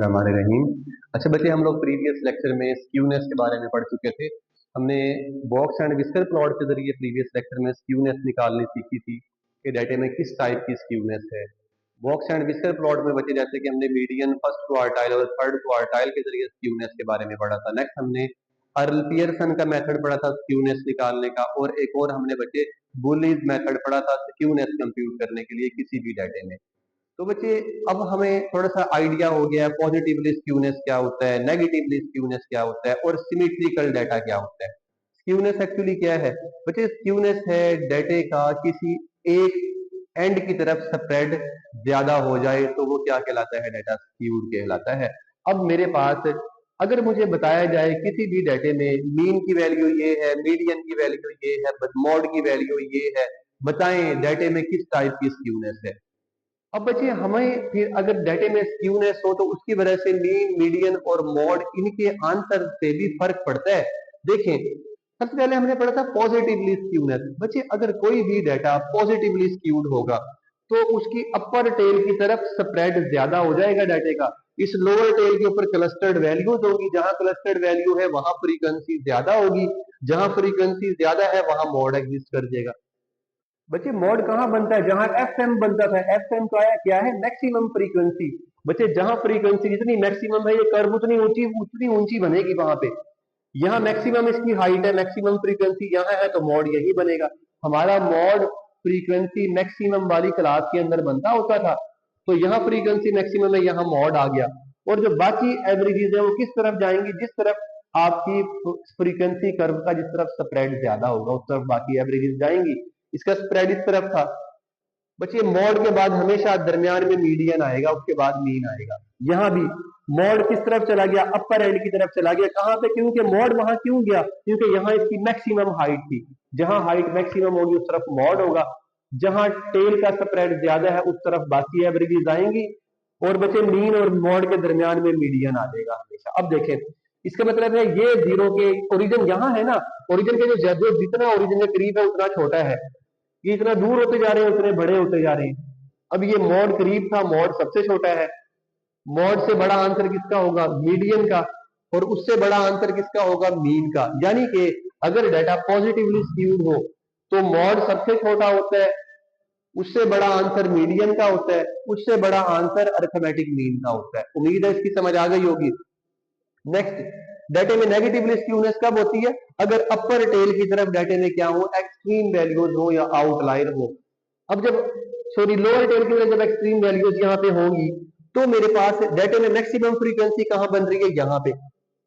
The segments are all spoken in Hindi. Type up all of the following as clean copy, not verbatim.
बिस्मिल्लाहिर्रहमानिर्रहीम। अच्छा बच्चे, हम लोग प्रीवियस लेक्चर में स्क्यूनेस के बारे में पढ़ चुके थे। हमने बॉक्स एंड विस्कर प्लॉट के जरिए प्रीवियस लेक्चर में स्क्यूनेस निकालनी सीखी थी कि डाटे में किस टाइप की स्क्यूनेस है। बॉक्स एंड विस्कर प्लॉट में बच्चे जैसे कि हमने मीडियन, फर्स्ट क्वार्टाइल और थर्ड क्वार्टाइल के जरिए स्क्यूनेस के बारे में पढ़ा था। नेक्स्ट हमने अर्ल पियर्सन का मेथड पढ़ा था स्क्यूनेस निकालने का, और एक और हमने बच्चे बुलीज मेथड पढ़ा था स्क्यूनेस कंप्यूट करने के लिए किसी भी डाटे में। तो बच्चे अब हमें थोड़ा सा आइडिया हो गया पॉजिटिवली स्क्यूनेस क्या होता है, नेगेटिवली स्क्यूनेस क्या होता है और सिमेट्रिकल डाटा क्या होता है। स्क्यूनेस एक्चुअली क्या है बच्चे? स्क्यूनेस है डाटे का किसी एक एंड की तरफ स्प्रेड ज्यादा हो जाए तो वो क्या कहलाता है? डाटा स्क्यूड कहलाता है। अब मेरे पास अगर मुझे बताया जाए किसी भी डाटे में मीन की वैल्यू ये है, मीडियन की वैल्यू ये है, मॉड की वैल्यू ये है, बताएं डाटे में किस टाइप की स्क्यूनेस है। अब बच्चे हमें फिर अगर डाटे में स्क्यूनेस हो तो उसकी वजह से मीन, मीडियन और मॉड इनके आंसर से भी फर्क पड़ता है। देखें, सबसे पहले हमने पढ़ा था पॉजिटिवली स्क्यूनेस। बच्चे अगर कोई भी डाटा पॉजिटिवली स्क्यूड होगा तो उसकी अपर टेल की तरफ स्प्रेड ज्यादा हो जाएगा डाटे का। इस लोअर टेल के ऊपर क्लस्टर्ड वैल्यूज होगी, जहां क्लस्टर्ड वैल्यू है वहां फ्रीक्वेंसी ज्यादा होगी, जहां फ्रीक्वेंसी ज्यादा है वहां मॉड एग्जिस्ट कर जाएगा। बच्चे मॉड कहां बनता है? जहां एफएम बनता था। एफएम तो आया क्या है? Maximum frequency. बच्चे जहां फ्रीक्वेंसी जितनी मैक्सिमम है ये कर्व उतनी ऊंची बनेगी वहां पे। यहाँ मैक्सिमम इसकी हाइट है, मैक्सिमम फ्रीक्वेंसी यहाँ है तो मॉड यही बनेगा। हमारा मॉड फ्रीक्वेंसी मैक्सिमम वाली क्लास के अंदर बनता होता था, तो यहाँ फ्रीक्वेंसी मैक्सिमम है, यहाँ मॉड आ गया। और जो बाकी एवरेजेस है वो किस तरफ जाएंगी? जिस तरफ आपकी फ्रीक्वेंसी कर्व का जिस तरफ स्प्रेड ज्यादा होगा उस तरफ बाकी एवरेजेस जाएंगी। इसका स्प्रेड इस तरफ था। बच्चे मॉड के बाद हमेशा दरमियान में मीडियन आएगा, उसके बाद मीन आएगा। यहां भी मॉड किस तरफ चला गया? अपर एंड की तरफ चला गया। कहां पे? क्योंकि मॉड वहां क्यों गया? क्योंकि यहाँ इसकी मैक्सिमम हाइट थी। जहां हाइट मैक्सिमम होगी उस तरफ मॉड होगा, जहां टेल का स्प्रेड ज्यादा है उस तरफ बाकी एवरेजेस आएंगी, और बच्चे मीन और मॉड के दरमियान में मीडियन आ जाएगा हमेशा। अब देखें, इसका मतलब है ये जीरो के ओरिजिन यहाँ है ना, ओरिजिन के जो जितना ओरिजिन के करीब है उतना छोटा है, ये इतना दूर होते जा रहे हैं उतने बड़े होते जा रहे हैं। अब ये मॉड करीब था, मॉड सबसे छोटा है। मॉड से बड़ा आंसर किसका होगा? मीडियन का। और उससे बड़ा आंसर किसका होगा? मीन का। यानी कि अगर डाटा पॉजिटिवली स्क्यूड हो तो मॉड सबसे छोटा होता है, उससे बड़ा आंसर मीडियन का होता है, उससे बड़ा आंसर अरिथमेटिक मीन का होता है। उम्मीद है इसकी समझ आ गई होगी। नेक्स्ट, डाटे में नेगेटिव स्क्यूनेस कब होती है? अगर अपर टेल की तरफ डाटे में क्या हो? एक्सट्रीम वैल्यूज हो या आउटलायर हो। अब जब लोअर टेल की तरफ जब एक्सट्रीम वैल्यूज यहाँ पे होंगी तो मेरे पास डाटे में मैक्सिमम फ्रीक्वेंसी कहां बन रही है? यहाँ पे।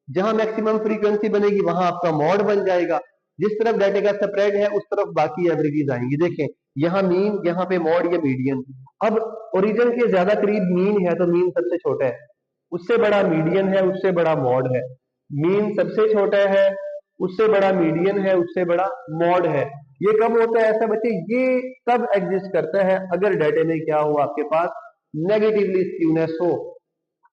जहां मैक्सिमम फ्रीक्वेंसी बनेगी वहां आपका मॉड बन जाएगा। जिस तरफ डाटे का स्प्रेड है उस तरफ बाकी एवरेजेस आएंगी। देखें, यहाँ मीन, यहाँ पे मॉड, ये मीडियन। अब ओरिजिन के ज्यादा करीब मीन है तो मीन सबसे छोटा है, उससे बड़ा मीडियन है, उससे बड़ा मॉड है। मीन सबसे छोटा है, उससे बड़ा मीडियन है, उससे बड़ा मॉड है। ये कब होता है ऐसा बच्चे? ये तब एग्जिस्ट करता है अगर डाटे में क्या हो? आपके पास नेगेटिवली स्क्यूनेस हो।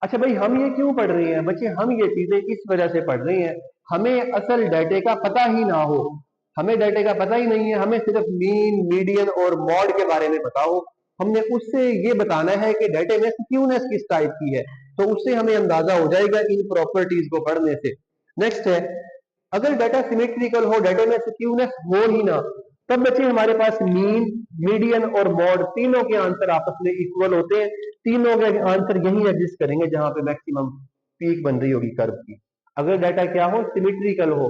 अच्छा भाई, हम ये क्यों पढ़ रहे हैं बच्चे? हम ये चीजें इस वजह से पढ़ रहे हैं, हमें असल डाटे का पता ही ना हो। हमें डाटे का पता ही नहीं है, हमें सिर्फ मीन, मीडियन और मॉड के बारे में पता हो। हमने उससे ये बताना है कि डाटे में स्क्यूनेस किस टाइप की है, तो उससे हमें अंदाजा हो जाएगा इन प्रॉपर्टीज को पढ़ने से। नेक्स्ट है, अगर डाटा सिमेट्रिकल हो, डाटे में स्क्यूनेस हो ही ना, तब बच्चे हमारे पास मीन, मीडियन और मॉड तीनों के आंसर आपस में इक्वल होते हैं। तीनों के आंसर यही एग्जिस्ट करेंगे जहां पे मैक्सिमम पीक बन रही होगी कर्व की, अगर डाटा क्या हो? सिमेट्रिकल हो।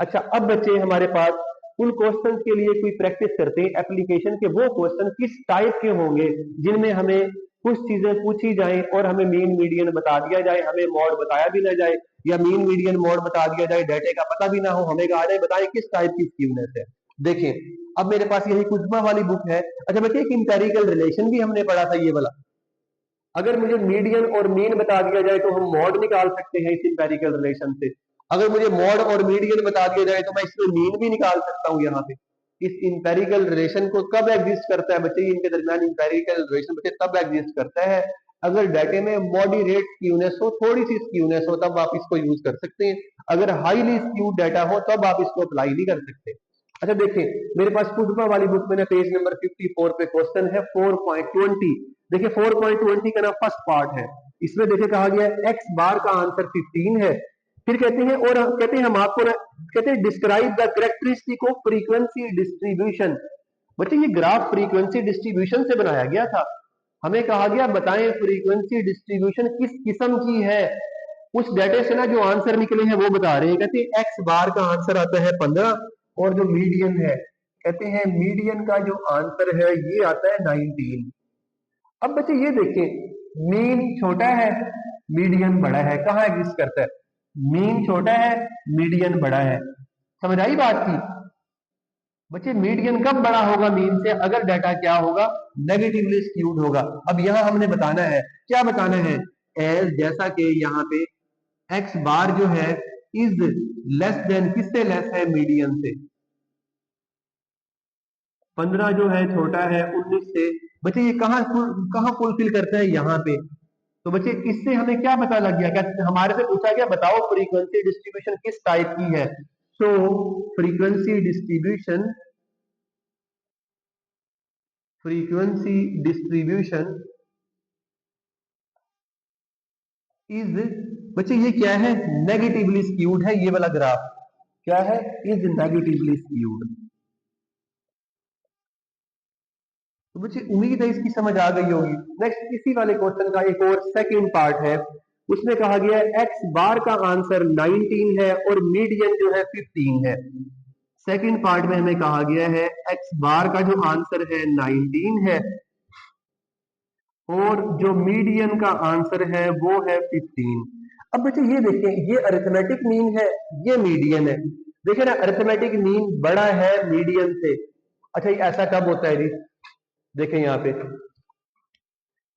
अच्छा, अब बच्चे हमारे पास उन क्वेश्चंस के लिए कोई प्रैक्टिस करते हैं एप्लीकेशन के। वो क्वेश्चन किस टाइप के होंगे जिनमें हमें कुछ चीजें पूछी जाए और हमें मीन, मीडियन बता दिया जाए, हमें मॉड बताया भी ना जाए, या मीन, मीडियन, मॉड बता दिया जाए, डाटे का पता भी ना हो, हमें कहा जाए बताएं किस टाइप की स्क्यूनेस है। देखें, अब मेरे पास यही कुजमा वाली बुक है। अच्छा बच्चे, एक इंपेरिकल रिलेशन भी हमने पढ़ा था ये वाला। अगर मुझे मीडियन और मीन बता दिया जाए तो हम मॉड निकाल सकते हैं इस इंपेरिकल रिलेशन से। अगर मुझे मॉड और मीडियन बता दिया जाए तो मैं इसमें मीन भी निकाल सकता हूं यहाँ पे। इस इंपेरिकल रिलेशन को कब एग्जिस्ट करता है बच्चे? इनके दरमियान इंपेरिकल रिलेशन बच्चे तब एग्जिस्ट करता है अगर डाटे में मॉडरेट स्क्यूनेस हो, थोड़ी सी स्क्यूनेस हो, तब आप इसको यूज कर सकते हैं। अगर हाईली स्क्यूड डाटा हो तब आप इसको अप्लाई नहीं कर सकते। अच्छा देखिए, मेरे पास पुडमा वाली बुक में ना पेज नंबर 54 पे क्वेश्चन है 4.20। देखिए 4.20 का ना फर्स्ट पार्ट है, इसमें देखे कहा गया है एक्स बार का आंसर 15 है। फिर कहते हैं, और कहते हैं हम आपको कहते हैं describe the characteristic of frequency distribution. बच्चे ये ग्राफ फ्रीक्वेंसी डिस्ट्रीब्यूशन से बनाया गया था। हमें कहा गया बताएं फ्रीक्वेंसी डिस्ट्रीब्यूशन किस किस्म की है। उस डाटा से ना जो आंसर निकले हैं वो बता रहे हैं। कहते हैं एक्स बार का आंसर आता है 15 और जो मीडियन है, कहते हैं मीडियन का जो आंसर है ये आता है 19। अब बच्चे ये देखें, मीन छोटा है मीडियन बड़ा है, कहाँ एग्जिस्ट करता है? मीन छोटा है मीडियन बड़ा है। समझ आई बात की? बच्चे मीडियन कब बड़ा होगा मीन से? अगर डाटा क्या होगा? नेगेटिवली स्क्यूड होगा। अब यहां हमने बताना है, क्या बताना है? एज, जैसा कि यहाँ पे एक्स बार जो है इज लेस देन, किससे लेस है? मीडियन से। 15 जो है छोटा है 19 से। बच्चे ये कहाँ फुलफिल करता है? यहाँ पे। तो बच्चे इससे हमें क्या पता लग गया? क्या हमारे से पूछा गया बताओ फ्रीक्वेंसी डिस्ट्रीब्यूशन किस टाइप की है? सो फ्रीक्वेंसी डिस्ट्रीब्यूशन इज, बच्चे ये क्या है? नेगेटिवली स्क्यूड है। ये वाला ग्राफ क्या है? Is negatively skewed. तो बच्चे उम्मीद है इसकी समझ आ गई होगी। नेक्स्ट इसी वाले क्वेश्चन का एक और सेकंड पार्ट है। उसमें कहा गया है एक्स बार का आंसर 19 है और मीडियन जो है 15 है। सेकंड पार्ट में हमें कहा गया है एक्स बार का जो आंसर है 19 है और जो मीडियन का आंसर है वो है 15। अब बच्चे ये देखें, ये अरिथमेटिक मीन है, ये मीडियन है। देखे ना, अरिथमेटिक मीन बड़ा है मीडियन से। अच्छा, ये ऐसा कब होता है जी? देखें यहाँ पे,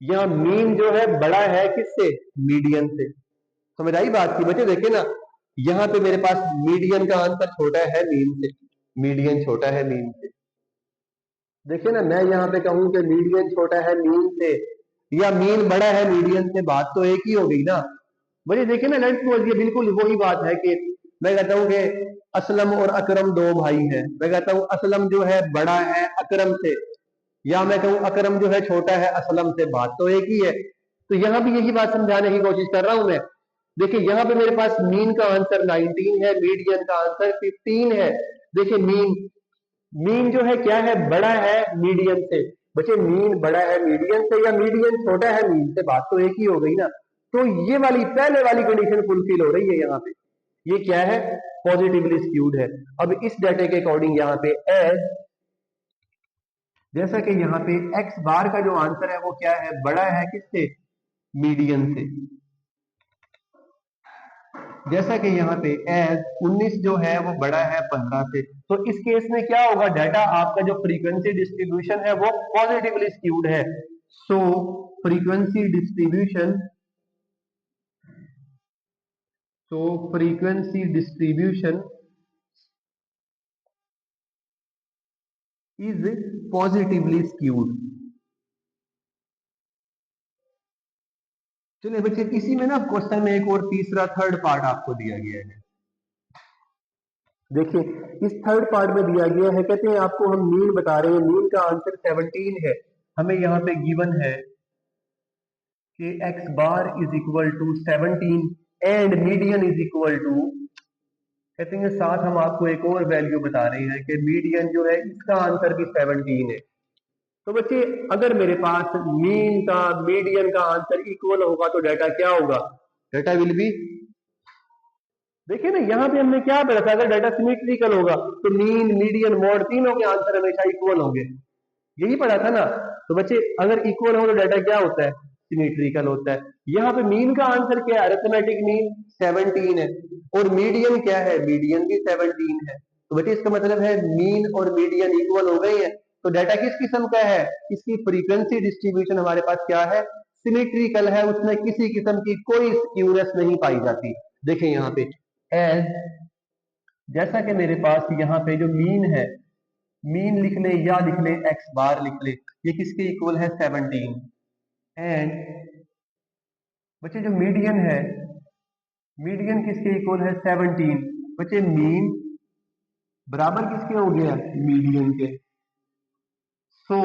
यहाँ मीन जो है बड़ा है किससे? मीडियन से। समझ आई बात की? बच्चे देखे ना, यहाँ पे मेरे पास मीडियन का आंसर छोटा है मीन से, मीडियन छोटा है मीन से। देखिए ना, मैं यहाँ पे कहूं कि मीडियन छोटा है मीन से या मीन बड़ा है मीडियन से, बात तो एक ही हो गई ना। बच्चे देखिए ना, लेट्स सपोज ये बिल्कुल वही बात है कि मैं कहता हूँ कि असलम और अकरम दो भाई हैं। मैं कहता हूँ असलम जो है बड़ा है अकरम से, या मैं कहूँ अकरम जो है छोटा है असलम से, बात तो एक ही है। तो यहाँ भी यही बात समझाने की कोशिश कर रहा हूं मैं। देखिए यहाँ पे मेरे पास मीन का आंसर 19 है, मीडियन का आंसर 15 है। देखिए मीन, मीन जो है क्या है? बड़ा है मीडियन से। बच्चे मीन बड़ा है मीडियन से या मीडियन छोटा है मीन से, बात तो एक ही हो गई ना। तो ये वाली पहले वाली कंडीशन फुलफिल हो रही है यहाँ पे। ये क्या है? पॉजिटिवली स्क्यूड है। अब इस डाटा के अकॉर्डिंग यहाँ पे एज, जैसा कि यहाँ पे एक्स बार का जो आंसर है वो क्या है? बड़ा है किससे? मीडियन से। जैसा कि यहाँ पे एज 19 जो है वो बड़ा है 15 से। तो इस केस में क्या होगा? डाटा आपका जो फ्रीक्वेंसी डिस्ट्रीब्यूशन है वो पॉजिटिवली स्क्यूड है। So frequency distribution is positively skewed. चलिए बच्चे, इसी में ना क्वेश्चन में एक और तीसरा थर्ड पार्ट आपको दिया गया है। देखिए, इस थर्ड पार्ट में दिया गया है, कहते हैं आपको हम मीन बता रहे हैं, मीन का आंसर 17 है। हमें यहाँ पे गिवन है कि x bar is equal to 17 and median is equal to, कहते हैं साथ हम आपको एक और वैल्यू बता रहे हैं कि मीडियन जो है इसका आंसर भी 17 है। तो बच्चे अगर मेरे पास मीन का मीडियन का आंसर इक्वल होगा तो डाटा क्या होगा? डाटा विल बी, देखिए ना यहाँ पे हमने क्या पढ़ा था, अगर डाटा सिमेट्रिकल होगा तो मीन मीडियन मॉड तीनों के आंसर हमेशा इक्वल होंगे, यही पढ़ा था ना। तो बच्चे अगर इक्वल हो तो डाटा क्या होता है? सिमेट्रिकल होता है। यहाँ पे मीन का आंसर क्या है? अरिथमेटिक मीन 17 है और मीडियन क्या है? मीडियन भी 17 है। तो बच्चे इसका मतलब है मीन और मीडियन इक्वल हो गए हैं। तो डाटा किस किस्म का है? इसकी फ्रीक्वेंसी डिस्ट्रीब्यूशन हमारे पास क्या है? सिमेट्रिकल है, उसमें किसी किस्म की कोई स्क्यूनेस नहीं पाई जाती। देखें यहाँ पे एज, जैसा कि मेरे पास यहाँ पे जो मीन है, मीन लिख ले या लिख ले एक्स बार लिख ले, ये किसके इक्वल है? 17। एंड बच्चे जो मीडियन है, मीडियन किसके इक्वल है? 17। बच्चे मीन बराबर किसके हो गया? मीडियन के। सो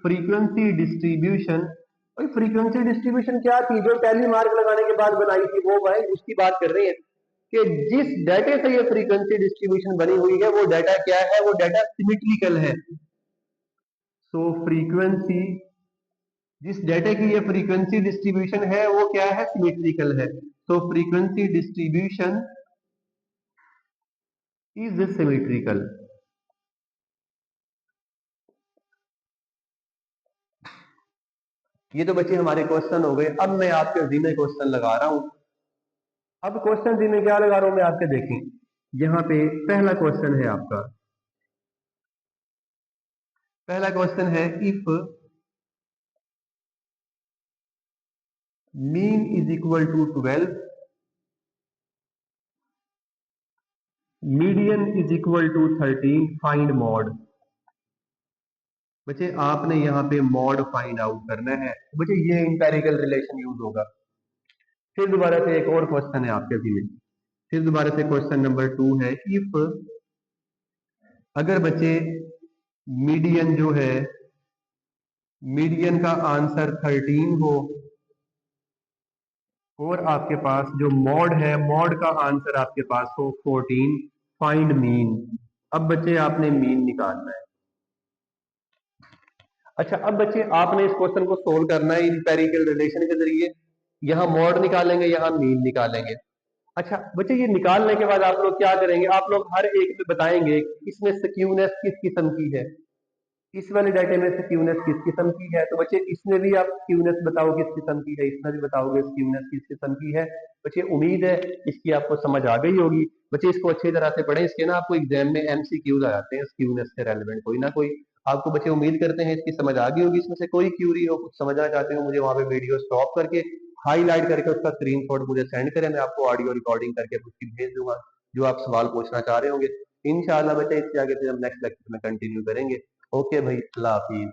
फ्रीक्वेंसी डिस्ट्रीब्यूशन भाई फ्रीक्वेंसी डिस्ट्रीब्यूशन क्या थी, जो पहली मार्क लगाने के बाद बनाई थी, वो भाई उसकी बात कर रहे हैं कि जिस डाटा से ये फ्रीक्वेंसी डिस्ट्रीब्यूशन बनी हुई है वो डाटा क्या है, वो डाटा सिमेट्रिकल है। सो फ्रीक्वेंसी, जिस डाटा की ये फ्रीक्वेंसी डिस्ट्रीब्यूशन है वो क्या है, सिमेट्रिकल है। So frequency distribution is symmetrical. ये तो बच्चे हमारे क्वेश्चन हो गए। अब मैं आपके ज़िम्मे क्वेश्चन लगा रहा हूं। अब क्वेश्चन ज़िम्मे क्या लगा रहा हूं मैं आपके, देखें यहाँ पे पहला क्वेश्चन है आपका, पहला क्वेश्चन है if mean is equal to 12, median is equal to 13, find mode. बच्चे आपने यहाँ पे मॉड फाइंड आउट करना है। बच्चे ये इंपेरिकल रिलेशन यूज होगा। फिर दोबारा से एक और क्वेश्चन है आपके लिए। फिर दोबारा से क्वेश्चन नंबर 2 है, इफ अगर बच्चे मीडियन जो है, मीडियन का आंसर 13 हो और आपके पास जो मॉड है, मॉड का आंसर आपके पास हो 14, फाइंड मीन। अब बच्चे आपने मीन निकालना है। अच्छा, अब बच्चे आपने इस क्वेश्चन को सोल्व करना है इंपेरिकल रिलेशन के जरिए। यहाँ मॉड निकालेंगे, यहाँ मीन निकालेंगे। अच्छा बच्चे, ये निकालने के बाद आप लोग क्या करेंगे, आप लोग हर एक में बताएंगे इसमें स्क्यूनेस किस किस्म की है, इस वाले डाटा में स्क्यूनेस किस किस्म की है। तो बच्चे इसमें भी आप स्क्यूनेस बताओ किस किस्म की है, इसमें भी बताओगे स्क्यूनेस किस किस्म की है। बच्चे उम्मीद है इसकी आपको समझ आ गई होगी। बच्चे इसको अच्छी तरह से पढ़ें, इसके ना आपको एग्जाम में एमसीक्यूज आ जाते हैं स्क्यूनेस से रेलेवेंट कोई ना कोई। आपको बच्चे उम्मीद करते हैं इसकी समझ आ गई होगी। इसमें से कोई क्यूरी हो, कुछ समझना चाहते हो, मुझे वहां पे वीडियो स्टॉप करके हाईलाइट करके उसका स्क्रीनशॉट मुझे सेंड करें, मैं आपको ऑडियो रिकॉर्डिंग करके उसकी भेज दूंगा जो आप सवाल पूछना चाह रहे होंगे। इंशाल्लाह बच्चे इससे आगे फिर हम नेक्स्ट लेक्चर में कंटिन्यू करेंगे। ओके भाई, अल्लाह हाफिज।